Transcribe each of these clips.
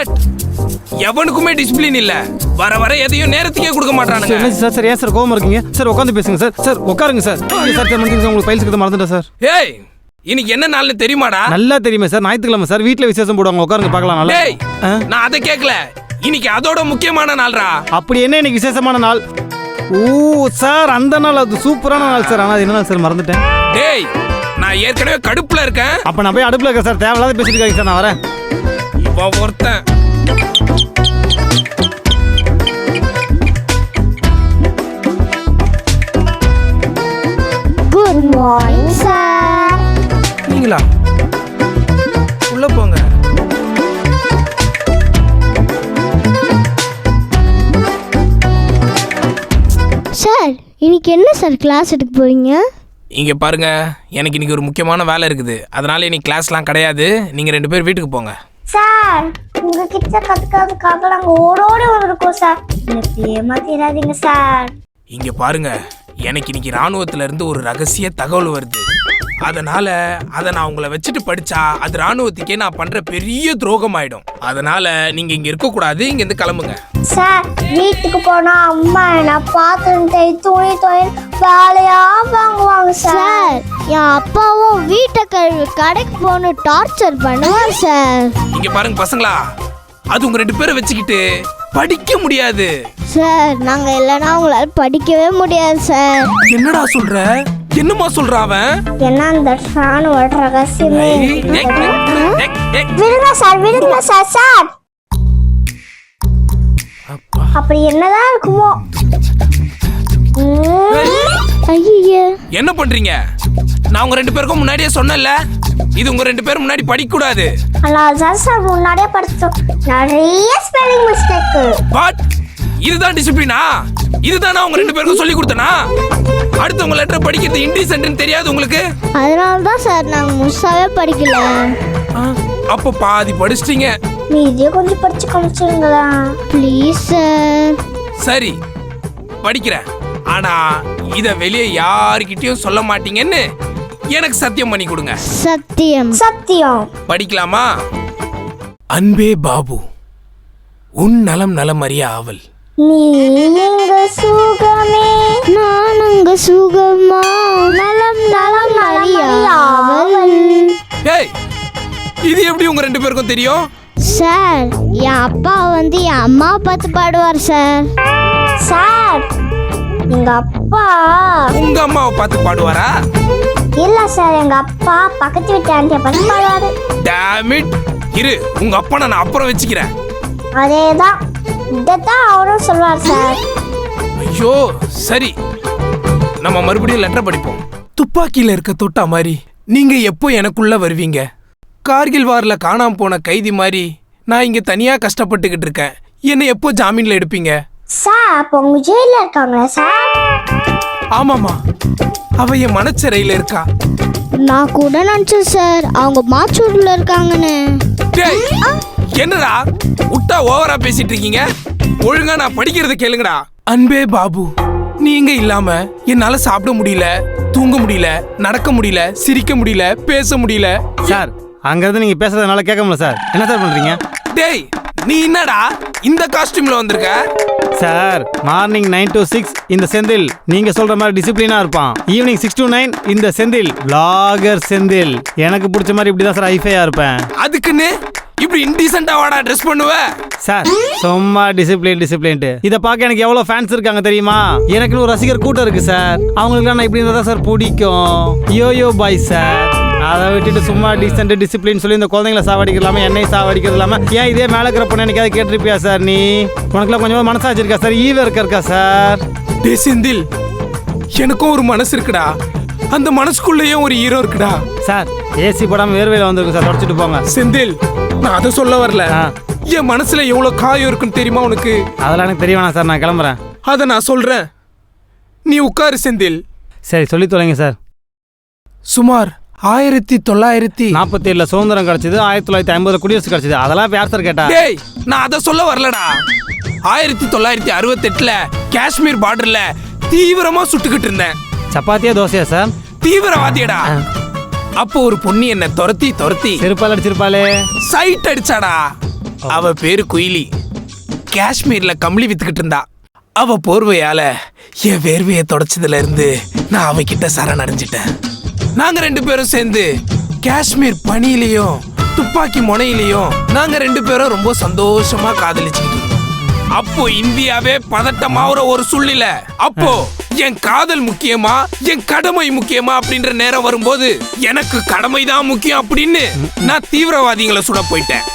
That. எவனுக்குமே discipline இல்ல. வர வர எதையும் நேரத்துக்கே கொடுக்க மாட்டானுங்க. சார் சார் ஏன் சார் கோவமா இருக்கீங்க சார்? உட்காந்து பேசுங்க சார். சார் உட்காருங்க சார். சார் உங்களுக்கு ஃபைல்ஸ் கிட்ட மறந்துட்டேன் சார். ஏய், இன்னைக்கு என்ன நாள்னு தெரியுமாடா? நல்லா தெரியுமே சார். ஞாயிற்றுக்கிழமை சார். வீட்டில் விசேஷம் போடுவாங்க. உட்காருங்க பார்க்கலாம். நல்லா. டேய், நான் அதை கேட்கல. இன்னைக்கு அதோட முக்கியமான நாள்ரா. அப்படி என்ன இன்னைக்கு விசேஷமான நாள்? ஓ சார், அந்த நாள் அது சூப்பரான நாள் சார். ஆனால் என்ன நாள் சார் மறந்துட்டேன். டேய், நான் ஏற்கனவே கடுப்புல இருக்கேன். அப்ப நான் போய் அடுப்புல இருக்கேன் சார். தேவையில்லாத பேசிட்டு இருக்காங்க சார். நான் வரேன். இப்போ ஒருத்தன் குட் மார்னிங் சார். நீங்களா? உள்ள போங்க. சார், இன்னைக்கு என்ன சார் கிளாஸ் எடுக்க போறீங்க? இங்க பாருங்க, எனக்கு இன்னைக்கு ஒரு முக்கியமான வேலை இருக்குது. அதனால இன்னைக்கு கிளாஸ்லாம் கிடையாது. நீங்க 2 பேர் வீட்டுக்கு போங்க. சார், உங்ககிட்ட கத்துக்கிறதுக்காக நாங்க ஓடோடி வந்திருக்கோம் சார். எனக்கு ஏமாத்திராதீங்க சார். இங்க பாருங்க, எனக்கு இன்னைக்கு ராணுவத்துல இருந்து ஒரு ரகசிய தகவல் வருது. அதனால அதை நான் உங்களை வச்சுட்டு படிச்சா அது ராணுவத்துக்கே நான் பண்ற பெரிய துரோகம் ஆயிடும். அதனால நீங்க இங்க இருக்க கூடாது. இங்க இருந்து கிளம்புங்க. சார், வீட்டுக்கு போனா அம்மா என்ன பாத்துட்டு துணி வேலையா வாங்குவாங்க சார், என் அப்பாவும் வீட்டை கழுவி கடைக்கு போன டார்ச்சர் பண்ணுவார் சார். இங்க பாருங்க பசங்களா, அது உங்க 2 பேரை வச்சுக்கிட்டு படிக்க முடியாது சார். நாங்க இல்லைன்னா உங்களால படிக்கவே முடியாது சார். என்னடா சொல்ற? என்னமா சொல்ற அவன்? என்ன அந்த ராணுவ ரகசியமே. ஏய், ஏய், ஏய், ஏய். விடுங்க சார், விடுங்க சார். சார், அப்பா. அப்படி என்னதான் இருக்குமோ? ஐயே, என்ன பண்றீங்க? நான் உங்க 2 பேருக்கும் முன்னாடியே சொன்னேன்ல, இது உங்க 2 பேரும் முன்னாடி படிக்க கூடாது. அதான் சார் முன்னாடியே படிச்சோம். நிறைய ஸ்பெல்லிங் மிஸ்டேக். வாட்? இதுதான் டிசிப்ளினா? இதுதான் நான் உங்க 2 பேருக்கும் சொல்லி கொடுத்தனா? அடுத்து உங்க லெட்டர் படிக்கிறது இன்டிசென்ட்னு தெரியாது உங்களுக்கு? அதனால தான் சார் நாங்க முழுசாவே படிக்கல. அப்ப பாதி படிச்சிட்டீங்க. மீதியே கொஞ்சம் படிச்சு காமிச்சிருங்களா ப்ளீஸ் சார். சரி, படிக்கிறேன். ஆனா இத வெளியே யாருக்கிட்டயும் சொல்ல மாட்டீங்கன்னு எனக்கு சத்தியம் பண்ணி கொடுங்க. சத்தியம். சத்தியம். படிக்கலாமா? அன்பே பாபு, உன் நலம் நலம் அறிய ஆவல். நீ எங்க சுகமே, நான் அங்க சுகமா, நலம் நலம் அறியாமல். ஏய், இது எப்படி உங்க 2 பேருக்கும் தெரியும்? சார், என் அப்பா வந்து என் அம்மா பார்த்து பாடுவார் சார். சார், எங்க அப்பா உங்க அம்மாவை பார்த்து பாடுவாரா? இல்ல சார், எங்க அப்பா பக்கத்து வீட்டு ஆண்டியை பார்த்து பாடுவாரு. Damn it. இரு, உங்க அப்பா நான் அப்புறம் வச்சுக்கிறேன். அதேதான், இதான் அவரும் சொல்வார் சார். ஐயோ, சரி, நம்ம மறுபடியும் லெட்டர் படிப்போம். துப்பாக்கியில இருக்க தொட்டா மாதிரி நீங்க எப்போ எனக்குள்ள வருவீங்க? கார்கில் வார்ல காணாம போன கைதி மாதிரி நான் இங்க தனியா கஷ்டப்பட்டுக்கிட்டு இருக்கேன். என்ன எப்போ ஜாமீன்ல எடுப்பீங்க? சார், அப்போ உங்க ஜெயில இருக்காங்களா சார்? ஆமாமா, அவ என் மனச்சிறையில இருக்கா. நான் கூட நினைச்சேன் சார் அவங்க மாச்சூர்ல இருக்காங்கன்னு. டேய், என்னடா உட்டா ஓவரா பேசிட்டு இருக்கீங்க? ஒழுங்கா நான் படிக்கிறத கேளுங்கடா. அன்பே பாபு, நீங்க இல்லாம என்னால சாப்பிட முடியல, தூங்க முடியல, நடக்க முடியல, சிரிக்க முடியல, பேச முடியல. சார், அங்கிருந்து நீங்க பேசுறதுனால கேட்க முடியல சார். என்ன சார் பண்றீங்க? டேய், நீ என்னடா இந்த காஸ்டியூம்ல வந்திருக்க? சார், மார்னிங் 9 to 6 இந்த செந்தில் நீங்க சொல்ற மாதிரி டிசிப்ளினா இருப்பான். ஈவினிங் 6 to 9 இந்த செந்தில் விளாகர் செந்தில். எனக்கு பிடிச்ச மாதிரி இப்படிதான் சார் ஐஃபையா இருப்பேன். அதுக்குன்னு இப்படி இன்டீசென்ட்டா வாடா ட்ரெஸ் பண்ணுவ? சார், சும்மா டிசிப்ளின்ட்டு இதை பார்க்க எனக்கு எவ்வளோ ஃபேன்ஸ் இருக்காங்க தெரியுமா? எனக்குன்னு ஒரு ரசிகர் கூட்டம் இருக்கு சார். அவங்களுக்குலாம் நான் இப்படி இருந்தா தான் சார் பிடிக்கும். YoYo bye sir. அதை விட்டுட்டு சும்மா டீசென்ட் டிசிப்ளின் சொல்லி இந்த குழந்தைங்களை சாவடிக்கலாமா, என்னையும் சாவடிக்கிறது இல்லாம ஏன் இதே மேலே இருக்கிற பொண்ணு எனக்காவது கேட்டிருப்பியா சார்? நீ உனக்குலாம் கொஞ்சமா மனசாச்சு இருக்கா சார்? ஈவ இருக்கா சார்? டே செந்தில், எனக்கும் ஒரு மனசு இருக்குடா. அந்த மனசுக்குள்ளேயும் ஒரு ஹீரோ இருக்குடா. சார், ஏசி போடாம வேர்வையில வந்திருக்கு சார். தொடச்சிட்டு போங்க. செந்தில், நான் அதை சொல்ல வரல. என் மனசுல எவ்வளவு காயம் இருக்குன்னு தெரியுமா உனக்கு? அதெல்லாம் எனக்கு தெரிய வேணாம் சார். நான் கிளம்புறேன். அதை நான் சொல்றேன், நீ உட்காரு செந்தில். சரி, சொல்லி தொலைங்க சார். சுமார் 1947 சுதந்திரம் கிடைச்சது. 1950 குடியரசு கிடைச்சது. அதெல்லாம் யார் சார் கேட்டா? டேய், நான் அதை சொல்ல வரலடா. 1968 காஷ்மீர் பார்டர்ல தீவிரமா சுட்டுக்கிட்டு இருந்தேன். சப்பாத்தியா தோசையா சார்? தீவிரவாதியடா. அப்போ ஒரு பொண்ணு என்ன துரத்தி செருப்பால் அடிச்சிருப்பாளே. சைட் அடிச்சாடா. அவ பேரு குயிலி. காஷ்மீர்ல கம்பளி வித்துக்கிட்டு இருந்தா. அவ போர்வையால என் வேர்வையை தொடச்சதுல இருந்து நான் அவகிட்ட சரணடைஞ்சிட்டேன். நாங்க 2 பேரும் சேர்ந்து காஷ்மீர் பனியிலையும் துப்பாக்கி முனையிலையும் நாங்க 2 பேரும் ரொம்ப சந்தோஷமா காதலிச்சுக்கிட்டு இருந்தோம். அப்போ இந்தியாவே பதட்டமாவுற ஒரு சூழ்நிலை. அப்போ என் காதல் முக்கியமா என் கடமை முக்கியமா அப்படின்ற நேரம் வரும்போது எனக்கு கடமை தான் முக்கியம் அப்படின்னு நான் தீவிரவாதிகளை சுட போயிட்டேன்.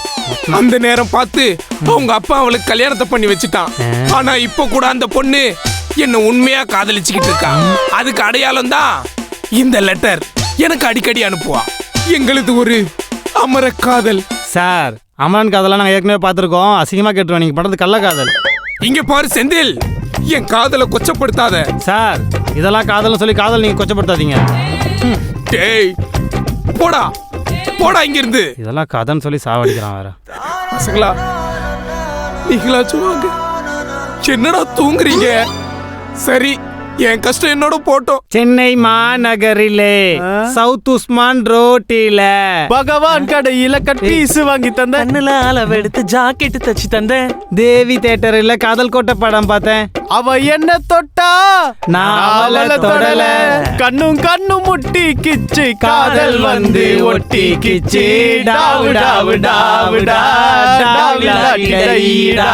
அந்த நேரம் பார்த்து அவங்க அப்பா அவளுக்கு கல்யாணத்தை பண்ணி வச்சுட்டான். ஆனா இப்ப கூட அந்த பொண்ணு என்ன உண்மையா காதலிச்சுக்கிட்டு இருக்கா. அதுக்கு அடையாளம் தான் இந்த லெட்டர். எனக்கு அடிக்கடி அனுப்புவா. எங்களுது ஒரு அமர காதல். சார், அமரன் காதலாம் நாங்கள் ஏற்கனவே பார்த்துருக்கோம். அசிங்கமாக கேட்டுருவோம். நீங்கள் பண்ணுறது கள்ள காதல். இங்க பாரு செந்தில், என் காதலை கொச்சப்படுத்தாத. சார், இதெல்லாம் காதல்னு சொல்லி காதல் நீங்கள் கொச்சப்படுத்தாதீங்க. டேய் போடா போடா இங்க இருந்து. இதெல்லாம் காதல்னு சொல்லி சாவடிக்கிறான் வேற. பசங்களா நீங்களா சொல்லுவாங்க. என்னடா தூங்குறீங்க? சரி, என் கஷ்டம் என்னோட போட்டோம். சென்னை மாநகரிலே சவுத் உஸ்மான் ரோட்டில பகவான் கடையில கட்டீஸ் வாங்கி தந்த, கண்ணுல அளவெடுத்து ஜாக்கெட் தச்சு தந்த, தேவி தியேட்டர்ல காதல் கோட்டை படம் பார்த்தேன். அவ என்ன தொட்டா நான் அவளை தொடல, கண்ணும் கண்ணும் முட்டி கிச்சு, காதல் வந்து ஒட்டி கிச்சு, டாவு டாவு டாவு டா, டாவிலா கிடைடா,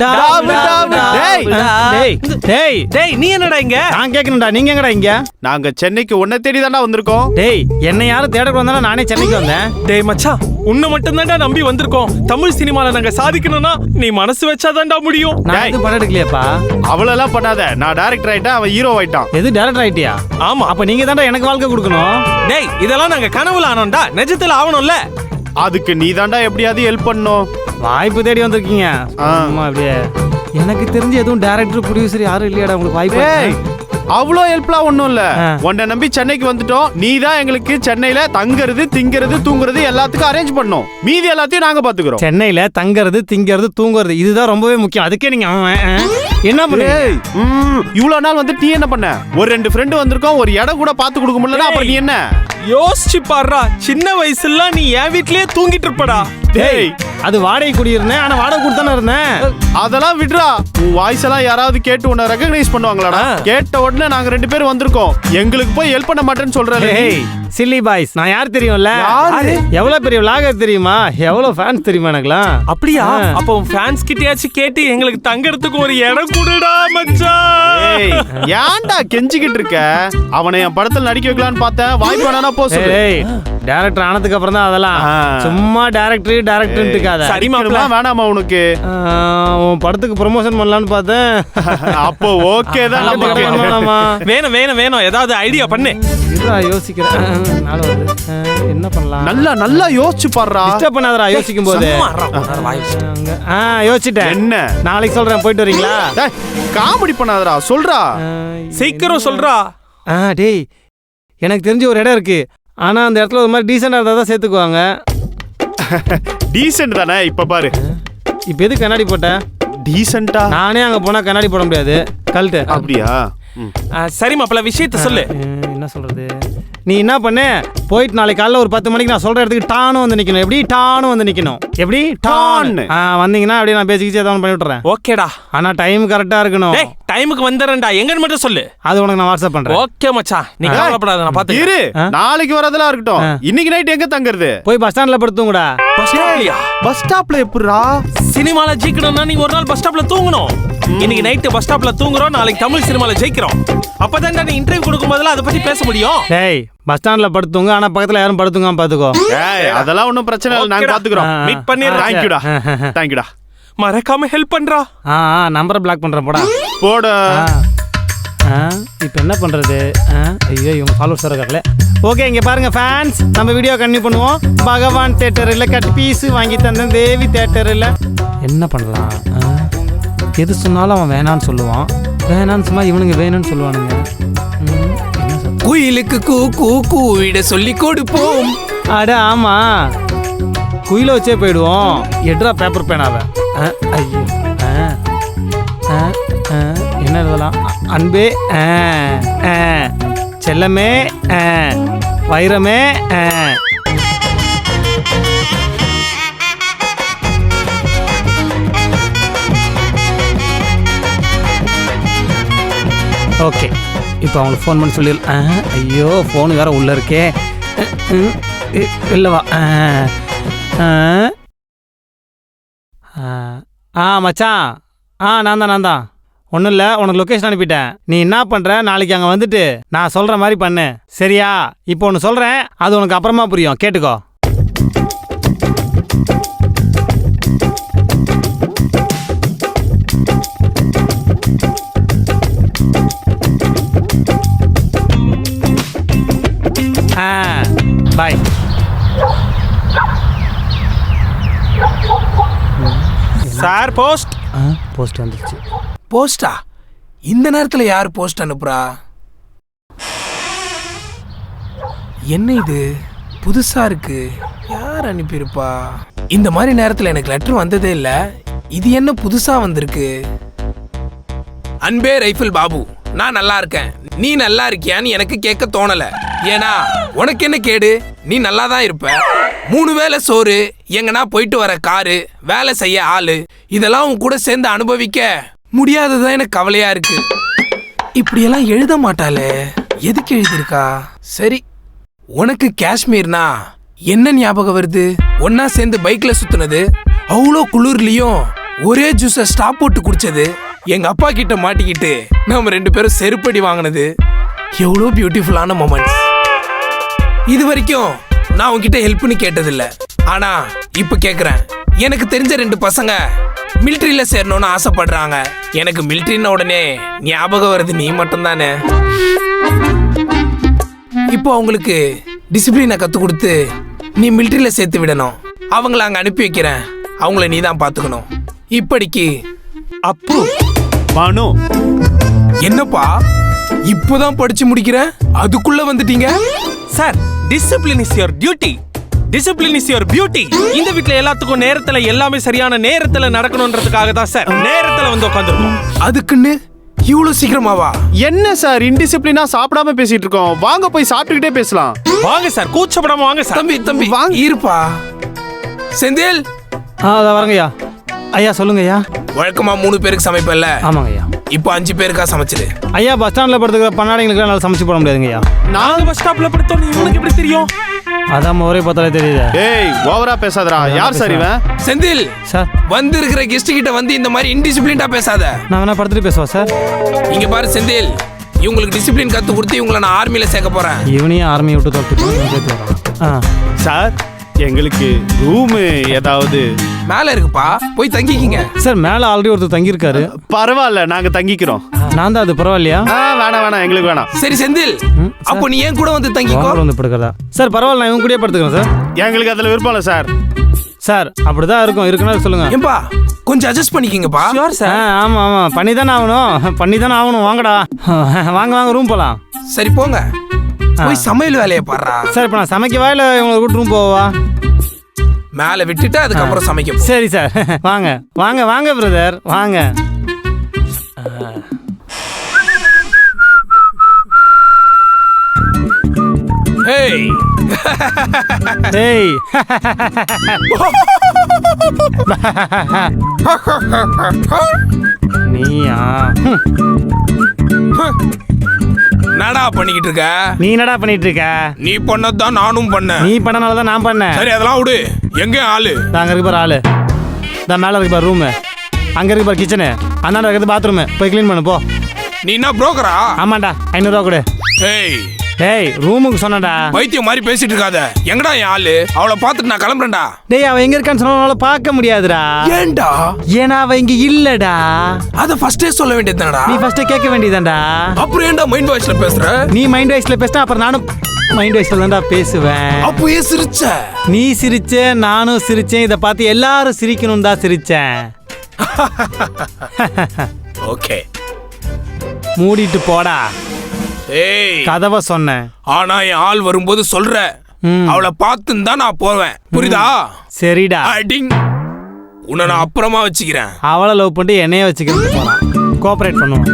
டாவு டாவு. டேய் டேய் டேய், நீ என்னடா இங்க? நான் கேட்கணும்டா, நீங்க எங்கடா இங்க? நாங்க சென்னைக்கு உன்னை தேடி தானே வந்திருக்கோம். டேய், என்ன யாரும் தேடக்கு வந்தாலும் நானே சென்னைக்கு வந்தேன். டேய் மச்சான், உன்னை மட்டும் தான்டா நம்பி வந்திருக்கோம். தமிழ் சினிமால நாங்க சாதிக்கணும்னா நீ மனசு வச்சாதான்டா முடியும். நான் எதுவும் படம் எடுக்கலையாப்பா. அவ்வளவுலாம் பண்ணாத. நான் டைரக்டர் ஆயிட்டேன், அவன் ஹீரோ ஆயிட்டான். எது டேரக்டர் ஆயிட்டியா? ஆமா. அப்ப நீங்க தான்டா எனக்கு வாழ்க்கை கொடுக்கணும். டேய், இதெல்லாம் நாங்க கனவுல ஆனோம்டா, நிஜத்துல ஆவணும்ல. அதுக்கு நீ தான்டா எப்படியாவது ஹெல்ப் பண்ணும். வாய்ப்பு தேடி வந்திருக்கீங்க. ஆமா, அப்படியே எனக்கு தெரிஞ்சு எதுவும் டைரக்டர் ப்ரொடியூசர் யாரும் இல்லையாடா உங்களுக்கு வாய்ப்பு? அவ்வளோ ஹெல்ப்லாம் ஒன்றும் இல்ல. உன்னை நம்பி சென்னைக்கு வந்துட்டோம். நீ தான் எங்களுக்கு சென்னையில தங்குறது, திங்கிறது, தூங்குறது எல்லாத்துக்கும் அரேஞ்ச் பண்ணோம். மீதி எல்லாத்தையும் நாங்க பாத்துக்கிறோம். சென்னையில தங்குறது, திங்கிறது, தூங்குறது இதுதான் ரொம்பவே முக்கியம். அதுக்கே நீங்க என்ன பண்ணு? இவ்வளவு நாள் வந்து நீ என்ன பண்ண? ஒரு 2 ஃப்ரெண்டு வந்திருக்கோம், ஒரு இடம் கூட பாத்து கொடுக்க முடியல. அப்புறம் நீ என்ன யோசிச்சு பாடுறா, சின்ன வயசுல நீ என் வீட்லயே தூங்கிட்டு இருப்படா. டேய், அது வாடகை குடியிருந்தேன். ஆனா வாடகை கொடுத்தானே இருந்தேன். அதெல்லாம் விடுறா. உன் வாய்ஸ் எல்லாம் யாராவது கேட்டு உன்னை ரெகக்னைஸ் பண்ணுவாங்களாடா? கேட்ட உடனே நாங்க 2 பேரும் வந்திருக்கோம், எங்களுக்கு போய் ஹெல்ப் பண்ண மாட்டேன்னு சொல்றாரு. சில்லி பாய்ஸ், நான் யார் தெரியும்ல? எவ்வளவு பெரிய விளாகர் தெரியுமா? எவ்வளவு ஃபேன்ஸ் தெரியுமா எனக்குலாம்? அப்படியா? அப்ப உன் ஃபேன்ஸ் கிட்டயாச்சும் கேட்டு எங்களுக்கு தங்கறதுக்கு ஒரு இடம் கொடுடா மச்சான். ஏன்டா கெஞ்சிக்கிட்டு இருக்க? அவனை என் படத்துல நடிக்க வைக்கலான்னு பார்த்தேன். வாய்ப்பு வேணா போ சொல்லு. டைரக்டர் ஆனதுக்கு அப்புறம் தான் அதெல்லாம். சும்மா டைரக்டர் இருக்காத. சரி மாப்ள, வேணாமா உனக்கு? உன் படத்துக்கு ப்ரமோஷன் பண்ணலான்னு பார்த்தேன். அப்போ ஓகே தான். வேணும் வேணும் வேணும், ஏதாவது ஐடியா பண்ணு. யோசிக்கிறேன். என்ன பண்ணலாம்? நல்லா யோசிச்சு பாடுறா. டிஸ்டர்ப் பண்ணாதடா யோசிக்கும் போது. யோசிச்சிட்டேன். என்ன? நாளைக்கு சொல்றேன், போயிட்டு வரீங்களா? காமெடி பண்ணாதடா, சொல்றா. சீக்கிரம் சொல்றா. டேய், எனக்கு தெரிஞ்ச ஒரு இடம் இருக்கு. ஆனா அந்த இடத்துல ஒரு மாதிரி டீசெண்டா இருந்தா தான் சேர்த்துக்குவாங்க. டீசென்ட் தானே? இப்ப பாரு. இப்ப எதுக்கு கண்ணாடி போட்ட? டீசெண்டா? நானே அங்க போனா கண்ணாடி போட முடியாது. கழட்டு. அப்படியா? சரி மாப்ள, விஷயத்த சொல்லு. என்ன சொல்றது? நீ என்ன பண்ணு, போயிட்டு நாளைக்கு காலைல ஒரு 10 மணிக்கு நான் சொல்ற இடத்துக்கு டானும் வந்து நிக்கணும். எப்படி டானும் வந்து நிக்கணும்? எப்படி டான் வந்தீங்கன்னா அப்படியே நான் பேசிக்கிச்சு ஏதாவது பண்ணி விட்டுறேன். ஓகேடா. ஆனா டைம் கரெக்டா இருக்கணும். டைமுக்கு வந்துறேன்டா. எங்கன்னு மட்டும் சொல்லு. அது உனக்கு நான் வாட்ஸ்அப் பண்றேன். ஓகே மச்சான், நீ கவலைப்படாத, நான் பாத்து. இரு, நாளைக்கு வரதெல்லாம் இருக்கட்டும். இன்னைக்கு நைட் எங்க தங்குறது? போய் பஸ் ஸ்டாண்ட்ல படுத்துங்கடா. பஸ் ஸ்டாப்ல எப்படிடா? சினிமால ஜெயிக்கணும்னா நீ ஒரு நாள் பஸ் ஸ்டாப்ல தூங்கணும். இன்னைக்கு நைட்டு பஸ் ஸ்டாப்ல தூங்குறோம், நாளைக்கு தமிழ் சினிமால ஜெயிக்கிறோம். அப்பதான் நீ இன்டர்வியூ கொடுக்கும் போதெல்லாம் அதை பத்தி பேச முடியும். டேய், பஸ் ஸ்டாண்ட்ல படுத்துங்க, ஆனா பக்கத்துல யாரும் படுத்துங்க பாத்துக்கோ. அதெல்லாம் ஒண்ணும் பிரச்சனை இல்லை, நாங்க பாத்துக்கிறோம். மீட் பண்ணிடுறேன். தேங்க்யூடா. தேங்க்யூடா. மறக்காம ஹெல்ப் பண்றா. நம்பரை பிளாக் பண்றேன் போடா. போட. இப்போ என்ன பண்றது? ஐயோ, இவங்க ஃபாலோவர்ஸ் இருக்காங்களே. ஓகே, இங்க பாருங்க ஃபேன்ஸ், நம்ம வீடியோ கண்டினியூ பண்ணுவோம். பகவான் தியேட்டரில் கட் பீஸ் வாங்கி தந்தேன். தேவி தியேட்டரில் என்ன பண்ணலாம்? எது சொன்னாலும் அவன் வேணான்னு சொல்லுவான். வேணான்னு சொன்னா இவனுங்க வேணும்னு சொல்லுவானுங்க. குயிலுக்கு கூ கூ கூவிட சொல்லி கொடுப்போம். அட ஆமா, குயில வச்சே போயிடுவோம். எட்ரா பேப்பர் பேனாவ. ஐயோ, என்ன எழுதலாம்? அன்பே, செல்லமே, வைரமே. ஓகே இப்போ அவங்களுக்கு ஃபோன் பண்ணி சொல்லிடு. ஐயோ ஃபோனு வேற உள்ள இருக்கே. இல்லைவா? மச்சான், நான் தான் ஒன்றும் இல்லை, உனக்கு லொக்கேஷன் அனுப்பிட்டேன். நீ என்ன பண்ணுற, நாளைக்கு அங்கே வந்துட்டு நான் சொல்கிற மாதிரி பண்ணு, சரியா? இப்போ ஒன்று சொல்கிறேன், அது உனக்கு அப்புறமா புரியும், கேட்டுக்கோ. பாய். Sir post. போஸ்ட் வந்துருச்சு. போஸ்டா? இந்த நேரத்துல யார் போஸ்ட் அனுப்புறா? என்ன இது புதுசா இருக்கு, யார் அனுப்பியிருப்பா? இந்த மாதிரி நேரத்துல எனக்கு லெட்டர் வந்ததே இல்ல, இது என்ன புதுசா வந்திருக்கு? அன்பே ரைஃபிள் பாபு, நான் நல்லா இருக்கேன், நீ நல்லா இருக்கியான்னு எனக்கு கேட்க தோணல. ஏன்னா உனக்கு என்ன கேடு, நீ நல்லா தான் இருப்ப. 3 வேளை சோறு, எங்கன்னா போயிட்டு வர காரு, வேலை செய்ய ஆளு, இதெல்லாம் உன் கூட சேர்ந்து அனுபவிக்க முடியாததான் எனக்கு கவலையா இருக்கு. இப்படியெல்லாம் எழுத மாட்டாளே, எதுக்கு எழுதியிருக்கா? சரி, உனக்கு காஷ்மீர்னா என்ன ஞாபகம் வருது? ஒன்னா சேர்ந்து பைக்ல சுத்துனது, அவ்வளோ குளிர்லயும் ஒரே ஜூஸை ஸ்டாப் போட்டு குடிச்சது, எங்க அப்பா கிட்ட மாட்டிக்கிட்டு நம்ம 2 பேரும் செருப்படி வாங்கினது, எவ்வளோ பியூட்டிஃபுல்லான மொமெண்ட்ஸ். இது வரைக்கும் நான் உன்கிட்ட ஹெல்ப்னு கேட்டதில்ல, ஆனா இப்ப கேக்குறேன். எனக்கு தெரிஞ்ச 2 பசங்க மிலிட்டரியில சேரணும்னு ஆசைப்படுறாங்க. எனக்கு மிலிட்டரின உடனே ஞாபகம் வருது நீ மட்டும் தானே. இப்போ அவங்களுக்கு டிசிப்ளினை கத்து கொடுத்து நீ மிலிட்டரியில சேர்த்து விடணும். அவங்கள அங்க அனுப்பி வைக்கிறேன், அவங்கள நீ தான் பாத்துக்கணும். இப்படிக்கு அப்பு. பானு, என்னப்பா இப்போதான் படிச்சு முடிக்கிறேன், அதுக்குள்ள வந்துட்டீங்க? Sir, discipline is your duty, discipline is your beauty. இந்த வீட்ல எல்லாத்துக்கும் நேரத்துல எல்லாமே சரியான நேரத்துல நடக்கணும்ன்றதுக்காக தான் சார் நேரத்துல வந்து உட்காந்துருக்கோம். அதுக்குன்னு இவ்வளவு சீக்கிரமாவா? என்ன சார் இன்டிசிப்ளினா சாப்பிடாம பேசிட்டு இருக்கோம், வாங்க போய் சாப்பிட்டுக்கிட்டே பேசலாம். வாங்க சார், கூச்சப்படாம வாங்க சார். தம்பி வாங்க. இருப்பா செந்தில். அதை வரங்கய்யா. ஐயா சொல்லுங்க ஐயா. வழக்கமா 3 பேருக்கு சமைப்பல்ல? ஆமாங்க ஐயா. இப்போ 5 பேருக்கா சமைச்சிரு. ஐயா பஸ் ஸ்டாண்ட்ல படுத்துக்கிற பண்ணாடிங்களுக்கு நல்லா சமைச்சு போட முடியாதுங்க ஐயா. நாங்க பஸ் ஸ்டாப்ல படுத்தோம், இவனுக்கு எப்படி தெரியும்? அதான் ஒரே பார்த்தாலே தெரியுது. ஏய் ஓவரா பேசாதடா. யார் சார் இவன்? செந்தில் சார், வந்து இருக்கிற கெஸ்ட் கிட்ட வந்து இந்த மாதிரி இன்டிசிப்ளின்டா பேசாத. நான் வேணா படுத்துட்டு பேசுவா சார்? இங்க பாரு செந்தில், இவங்களுக்கு டிசிப்ளின் கத்து கொடுத்து இவங்களை நான் ஆர்மியில சேர்க்க போறேன். இவனையும் ஆர்மி விட்டு தோற்று. சார் எங்களுக்கு ரூம் ஏதாவது மேல இருக்குப்பா, போய் தங்கிக்கிங்க. சார் மேல ஆல்ரெடி ஒருத்தர் தங்கியிருக்காரு. பரவாயில்ல, நாங்க தங்கிக்கிறோம். நான் தான், அது பரவாயில்லையா? வேணாம் எங்களுக்கு வேணாம். சரி செந்தில், அப்போ நீ ஏன் கூட வந்து தங்கிக்கோ. வந்து படுக்கிறதா? சார் பரவாயில்ல, நான் இவங்க கூடயே படுத்துக்கிறேன் சார். எங்களுக்கு அதுல விருப்பம் இல்லை சார். சார் அப்படிதான் இருக்கும், இருக்குன்னா சொல்லுங்க. ஏன்பா கொஞ்சம் அட்ஜஸ்ட் பண்ணிக்கிங்கப்பா. Sure sir. ஆமா ஆமா, பண்ணி தானே ஆகணும். வாங்கடா, வாங்க ரூம் போலாம். சரி போங்க, போய் சமையல் வேலையை பாடுறா. சார் இப்போ நான் சமைக்கவா இல்லை இவங்களை கூட்டு ரூம் போவா? மேல விட்டுட்டு அதுக்கப்புறம் சமைக்க போ. சரி சார், வாங்க பிரதர், வாங்க. ஏய் ஏய் நீயா? என்னடா பண்ணிக்கிட்டு இருக்க? நீ என்னடா பண்ணிட்டு இருக்க? நீ பண்ணதான் நானும் பண்ணேன். நீ பண்ணனாலதான் நான் பண்ணேன். சரி அதெல்லாம் விடு, எங்க ஆளு? அங்க இருக்கு பாரு ஆளு, தான் மேல இருக்கு பாரு ரூமு, அங்க இருக்கு பாரு கிச்சனு, அந்தாண்ட இருக்கிறது பாத்ரூமு, போய் க்ளீன் பண்ணு போ. நீ என்ன புரோக்கரா? ஆமாண்டா, 500 ரூபா கொடு. ஏய் டேய் ரூமுக்கு சொன்னடா. பைத்தியம் மாதிரி பேசிட்டு இருக்காத. எங்கடா என் ஆளு? அவளை பார்த்துட்டு நான் கிளம்புறேன்டா. டேய் அவ எங்க இருக்கான்னு சொன்னால பார்க்க முடியாதுடா. ஏன்டா? ஏன்னா அவ இங்க இல்லடா. அத ஃபர்ஸ்டே சொல்ல வேண்டியதுதானடா. நீ ஃபர்ஸ்டே கேட்க வேண்டியதான்டா. அப்புறம் ஏன்டா மைண்ட் வாய்ஸ்ல பேசுற? நீ மைண்ட் வாய்ஸ்ல பேசினா அப்புறம் நானும் மைண்ட் வாய்ஸ்ல தான்டா பேசுவேன். அப்பவே சிரிச்ச. நீ சிரிச்ச, நானும் சிரிச்சேன். இத பார்த்து எல்லாரும் சிரிக்கணும் தான் சிரிச்சேன். ஓகே, மூடிட்டு போடா. ஏய் கதவை சொன்னேன். ஆனா என் ஆள் வரும்போது சொல்ற. அவளை பார்த்துன்னு தான் நான் போவேன், புரியுதா? சரிடா. அடிங். உன்னை நான் அப்புறமா வச்சுக்கிறேன். அவளை லவ் பண்ணிட்டு என்னைய வச்சுக்கிறது போறான். கோஆபரேட் பண்ணுவோம்.